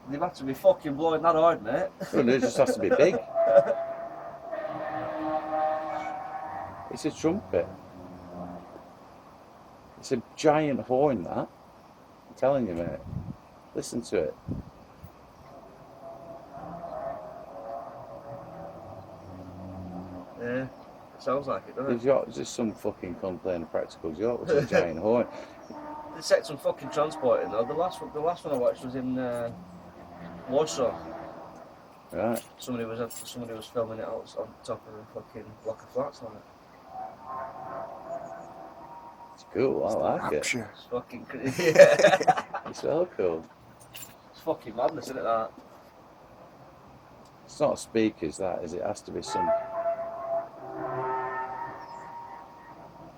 They've had to be fucking blowing that hard, mate. Well, it just has to be big. It's a trumpet. It's a giant horn, that. I'm telling you, mate. Listen to it. Yeah, it sounds like it, doesn't it? There's got just some fucking cunt playing a practical joke with a giant horn. They set some fucking transporting though. The last one I watched was in Warsaw. Right. Somebody was filming it out on top of a fucking block of flats on it. It's cool, I like it. It's fucking yeah. It's so cool. It's fucking madness, isn't it? That. It's not speakers, that is. It has to be some.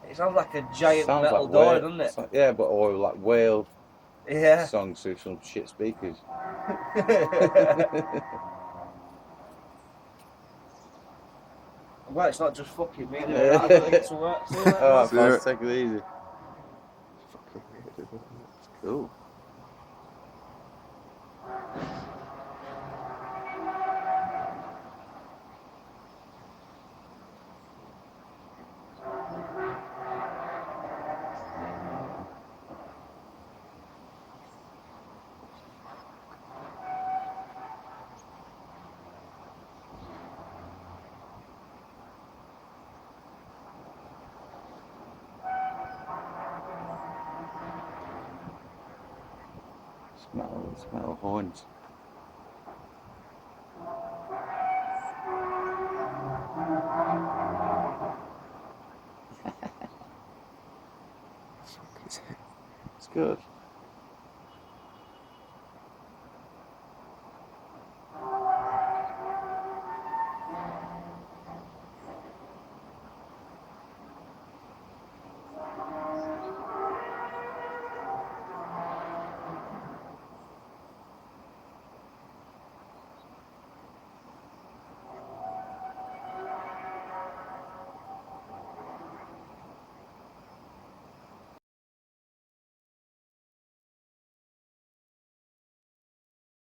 It sounds like a giant metal like door, doesn't it? Like, yeah, but or like whale songs through some shit speakers. Well, it's not just fucking me. I've got to get to work. See you later. Alright, boys, take it easy. Fucking weird, isn't it? It's cool. It's metal horns. It's good.